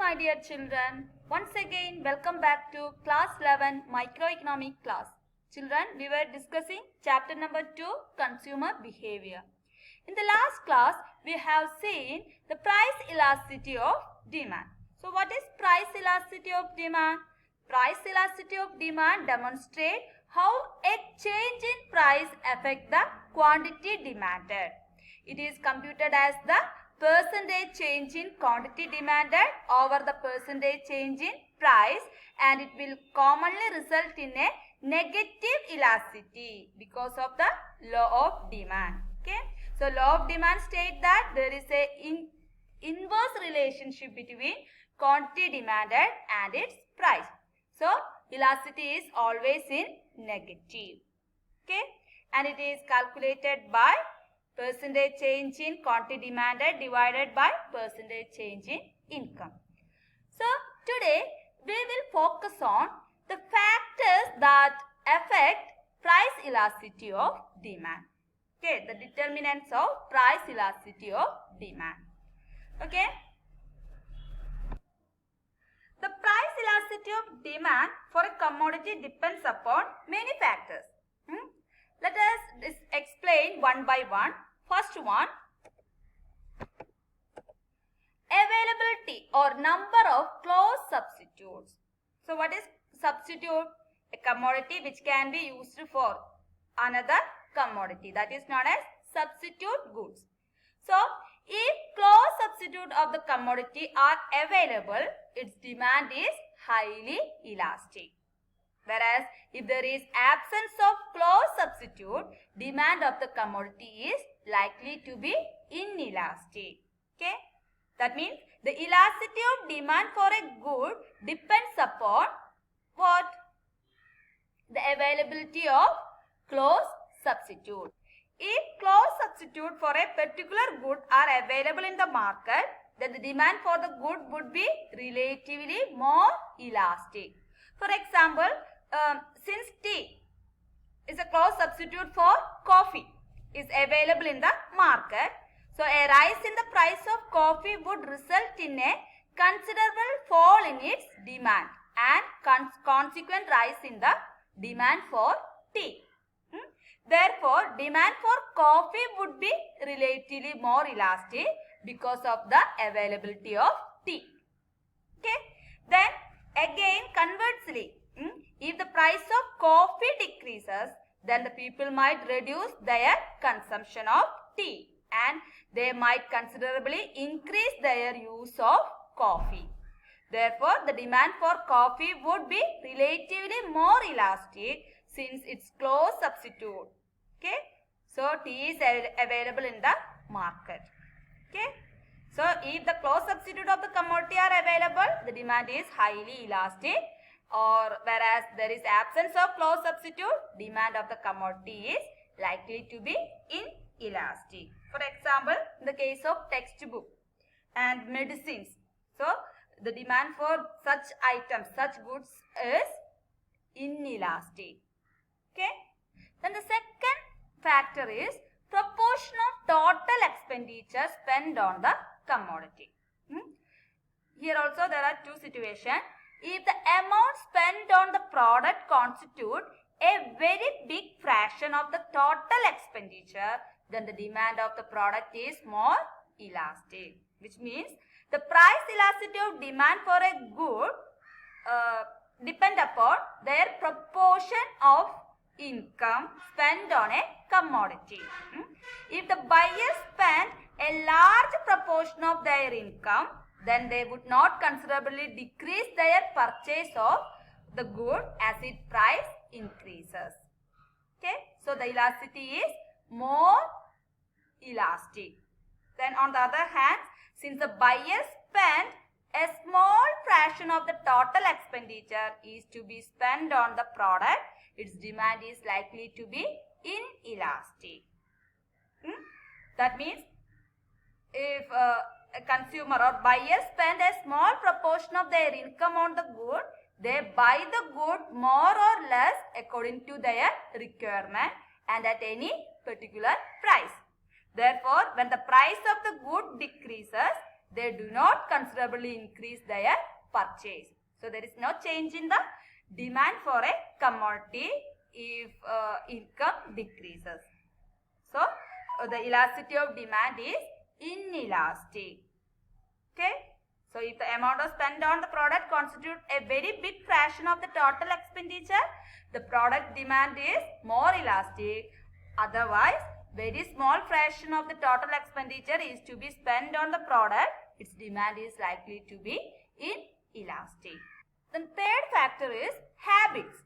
my dear children. Once again, welcome back to class 11 microeconomic class. Children, we were discussing chapter number 2, consumer behavior. In the last class, we have seen the price elasticity of demand. So, what is price elasticity of demand? Price elasticity of demand demonstrates how a change in price affects the quantity demanded. It is computed as the percentage change in quantity demanded over the percentage change in price, and it will commonly result in a negative elasticity because of the law of demand. Okay. So, law of demand states that there is a inverse relationship between quantity demanded and its price. So, elasticity is always in negative. Okay. And it is calculated by percentage change in quantity demanded divided by percentage change in income. So, today we will focus on the factors that affect price elasticity of demand. Okay, the determinants of price elasticity of demand. Okay. The price elasticity of demand for a commodity depends upon many factors. Let us explain one by one. First one, availability or number of close substitutes. So, what is substitute? A commodity which can be used for another commodity, that is known as substitute goods. So, if close substitute of the commodity are available, its demand is highly elastic. Whereas, if there is absence of close substitute, demand of the commodity is likely to be inelastic. Okay. That means the elasticity of demand for a good depends upon what? The availability of close substitute. If close substitute for a particular good are available in the market, then the demand for the good would be relatively more elastic. For example, since tea is a close substitute for coffee is available in the market, so a rise in the price of coffee would result in a considerable fall in its demand and consequent rise in the demand for tea. Therefore, demand for coffee would be relatively more elastic because of the availability of tea. Okay. Then again, conversely, if the price of coffee decreases, then the people might reduce their consumption of tea and they might considerably increase their use of coffee. Therefore, the demand for coffee would be relatively more elastic since it's close substitute. Okay. So, tea is available in the market. Okay. So, if the close substitute of the commodity are available, the demand is highly elastic. Or whereas there is absence of close substitute, demand of the commodity is likely to be inelastic. For example, in the case of textbook and medicines, so the demand for such items, such goods is inelastic. Okay. Then the second factor is proportion of total expenditure spent on the commodity. Here also there are two situations. If the amount spent on the product constitute a very big fraction of the total expenditure, then the demand of the product is more elastic. Which means the price elasticity of demand for a good depend upon their proportion of income spent on a commodity. If the buyer spend a large proportion of their income, then they would not considerably decrease their purchase of the good as its price increases. Okay. So, the elasticity is more elastic. Then on the other hand, since the buyer spent a small fraction of the total expenditure is to be spent on the product, its demand is likely to be inelastic. That means if a consumer or buyer spend a small proportion of their income on the good, they buy the good more or less according to their requirement and at any particular price. Therefore, when the price of the good decreases, they do not considerably increase their purchase. So there is no change in the demand for a commodity if income decreases. So the elasticity of demand is inelastic. Okay. So if the amount of spent on the product constitutes a very big fraction of the total expenditure, the product demand is more elastic. Otherwise, very small fraction of the total expenditure is to be spent on the product, its demand is likely to be inelastic. The third factor is habits.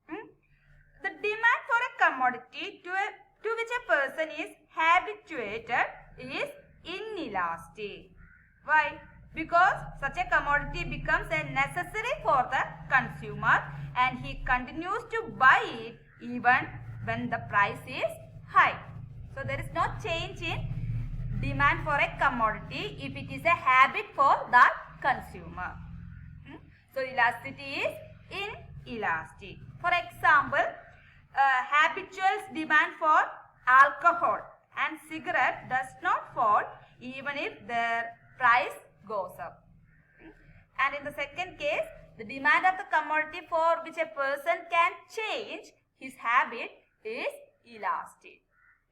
The demand for a commodity to which a person is habituated is inelastic. Why? Because such a commodity becomes a necessary for the consumer and he continues to buy it even when the price is high. So there is no change in demand for a commodity if it is a habit for the consumer. So elasticity is inelastic. For example, habitual demand for alcohol and cigarette does not fall even if their price goes up. And in the second case, the demand of the commodity for which a person can change his habit is elastic.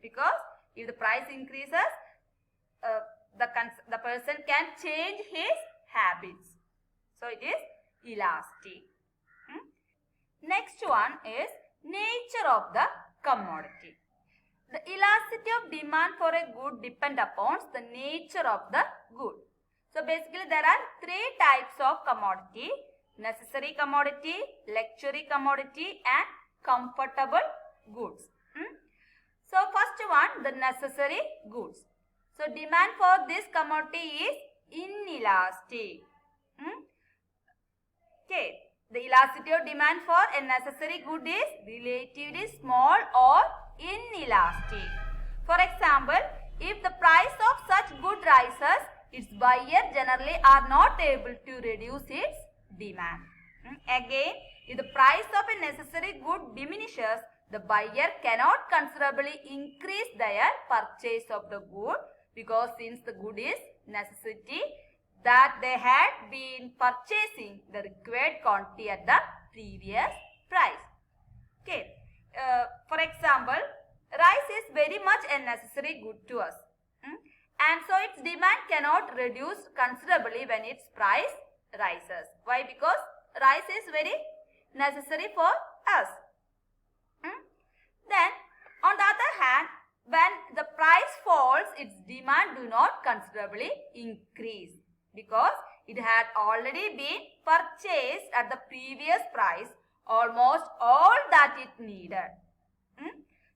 Because if the price increases, the person can change his habits. So it is elastic. Next one is nature of the commodity. The elasticity of demand for a good depends upon the nature of the good. So basically there are three types of commodity: necessary commodity, luxury commodity and comfortable goods. So first one, the necessary goods. So demand for this commodity is inelastic. Okay. The elasticity of demand for a necessary good is relatively small or inelastic. For example, if the price of such good rises, its buyer generally are not able to reduce its demand. Again, if the price of a necessary good diminishes, the buyer cannot considerably increase their purchase of the good, because since the good is necessity, that they had been purchasing the required quantity at the previous price. Okay. For example, rice is very much a necessary good to us. And so its demand cannot reduce considerably when its price rises. Why? Because rice is very necessary for us. Then on the other hand, when the price falls, its demand do not considerably increase, because it had already been purchased at the previous price almost all that it needed.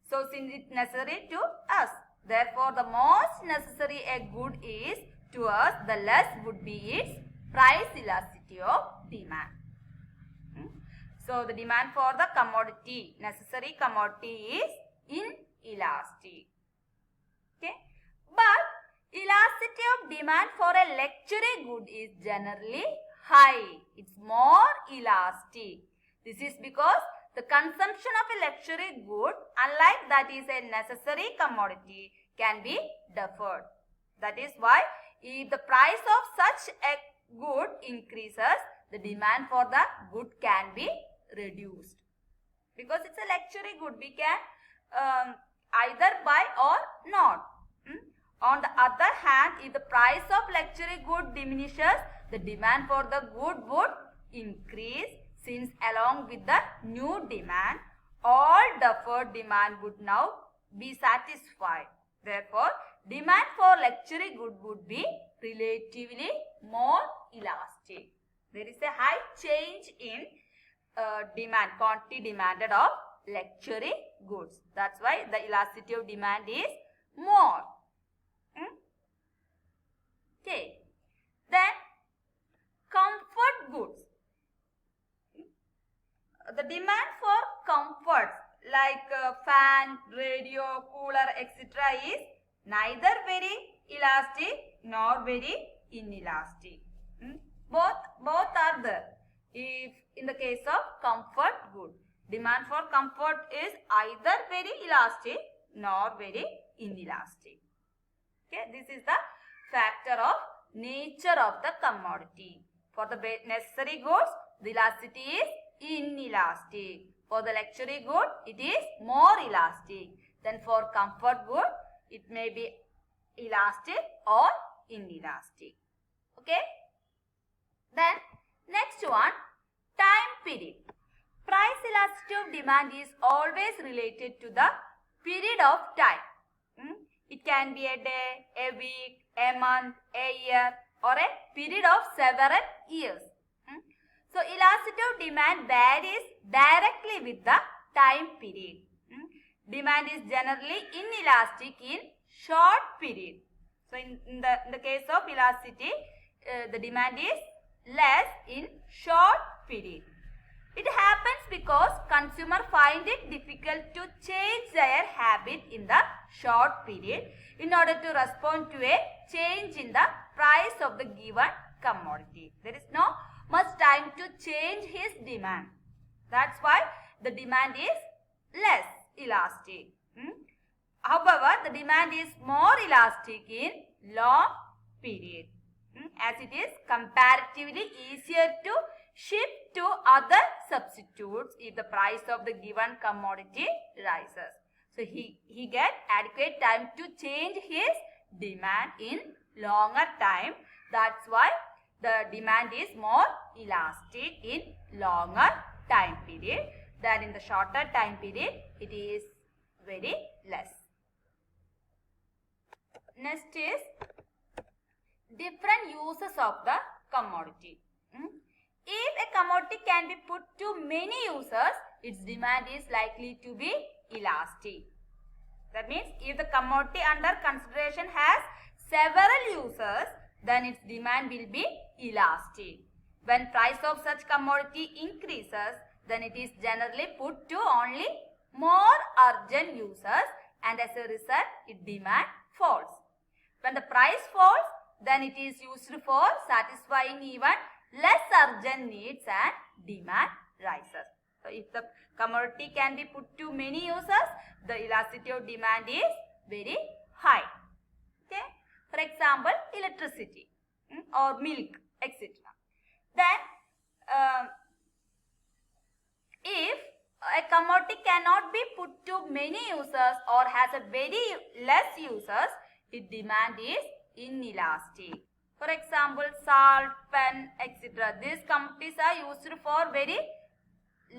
So since it is necessary to us, therefore the most necessary a good is to us, the less would be its price elasticity of demand. So the demand for the commodity, necessary commodity, is inelastic. Okay. But elasticity of demand for a luxury good is generally high. It's more elastic. This is because the consumption of a luxury good, unlike that is a necessary commodity, can be deferred. That is why if the price of such a good increases, the demand for the good can be reduced. Because it's a luxury good, we can either buy or not. On the other hand, if the price of luxury good diminishes, the demand for the good would increase, since along with the new demand, all deferred demand would now be satisfied. Therefore, demand for luxury good would be relatively more elastic. There is a high change in demand, quantity demanded of luxury goods. That's why the elasticity of demand is more. Okay. Then comfort goods. The demand for comforts like fan, radio, cooler, etc. is neither very elastic nor very inelastic. Both are there. If in the case of comfort good, demand for comfort is either very elastic nor very inelastic. Okay, this is the factor of nature of the commodity. For the necessary goods, the elasticity is inelastic. For the luxury good, it is more elastic. Then for comfort good, it may be elastic or inelastic. Okay. Then next one, time period. Price elasticity of demand is always related to the period of time. It can be a day, a week, a month, a year, or a period of several years. So elasticity of demand varies directly with the time period. Demand is generally inelastic in short period. So in the case of elasticity, the demand is less in short period. It happens because consumers find it difficult to change their habit in the short period in order to respond to a change in the price of the given commodity. There is no much time to change his demand. That's why the demand is less elastic. However, the demand is more elastic in long period, as it is comparatively easier to shift to other substitutes if the price of the given commodity rises. So he get adequate time to change his demand in longer time. That's why the demand is more elastic in longer time period than in the shorter time period. It is very less. Next is different uses of the commodity. If a commodity can be put to many users, its demand is likely to be elastic. That means if the commodity under consideration has several users, then its demand will be elastic. When price of such commodity increases, then it is generally put to only more urgent users, and as a result, its demand falls. When the price falls, then it is used for satisfying even less urgent needs and demand rises. So if the commodity can be put to many users, the elasticity of demand is very high. Okay. For example, electricity or milk, etc. Then if a commodity cannot be put to many users or has a very less users, its demand is inelastic. For example, salt, pen, etc. These commodities are used for very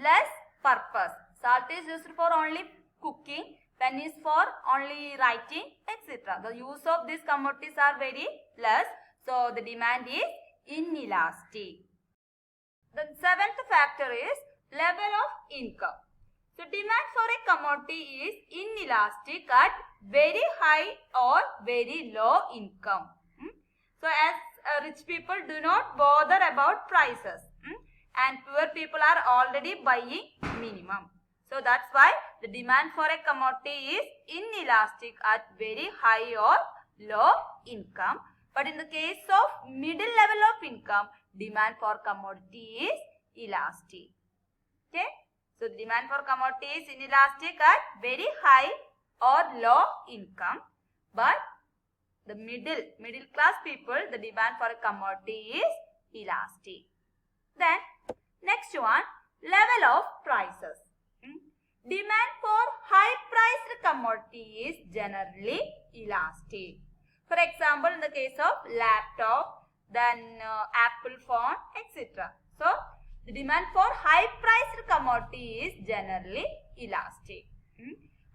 less purpose. Salt is used for only cooking, pen is for only writing, etc. The use of these commodities are very less, so the demand is inelastic. The seventh factor is level of income. So demand for a commodity is inelastic at very high or very low income. So as rich people do not bother about prices, and poor people are already buying minimum. So that's why the demand for a commodity is inelastic at very high or low income. But in the case of middle level of income, demand for commodity is elastic. Okay. So the demand for commodity is inelastic at very high or low income, but the middle class people, the demand for a commodity is elastic. Then next one, level of prices. Demand for high priced commodity is generally elastic. For example, in the case of laptop, then Apple phone, etc. So the demand for high priced commodity is generally elastic.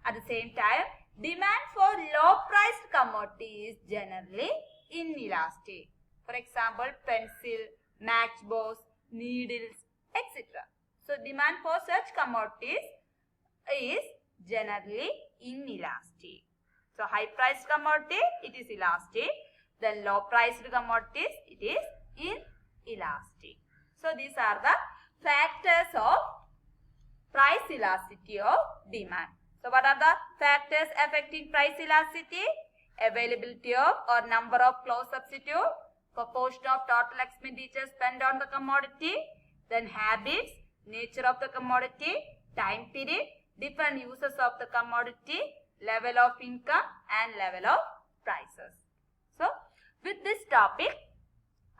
At the same time, demand for low priced commodity is generally inelastic. For example, pencil, matchbox, needles, etc. So demand for such commodities is generally inelastic. So high priced commodity, it is elastic. Then low priced commodities, it is inelastic. So these are the factors of price elasticity of demand. So what are the factors affecting price elasticity? Availability of or number of clause substitute, proportion of total expenditure spent on the commodity, then habits, nature of the commodity, time period, different uses of the commodity, level of income and level of prices. So with this topic,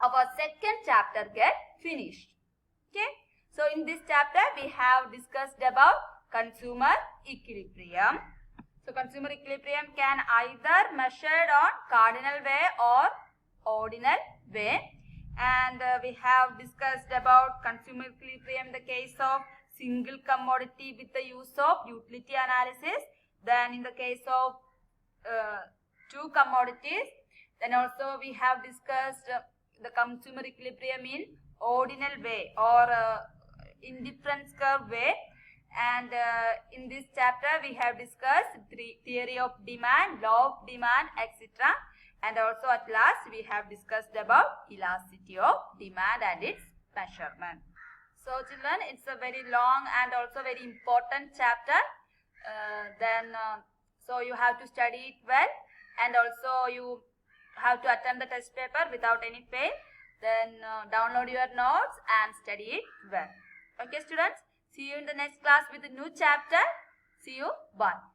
our second chapter get finished. Okay. So in this chapter we have discussed about consumer equilibrium. So consumer equilibrium can either measured on cardinal way or ordinal way. And we have discussed about consumer equilibrium in the case of single commodity with the use of utility analysis. Then in the case of two commodities. Then also we have discussed the consumer equilibrium in ordinal way or indifference curve way. And in this chapter we have discussed theory of demand, law of demand, etc. And also at last we have discussed about elasticity of demand and its measurement. So children, it's a very long and also very important chapter. So you have to study it well, and also you have to attempt the test paper without any fail. Then download your notes and study it well. Okay students, see you in the next class with a new chapter. See you, bye.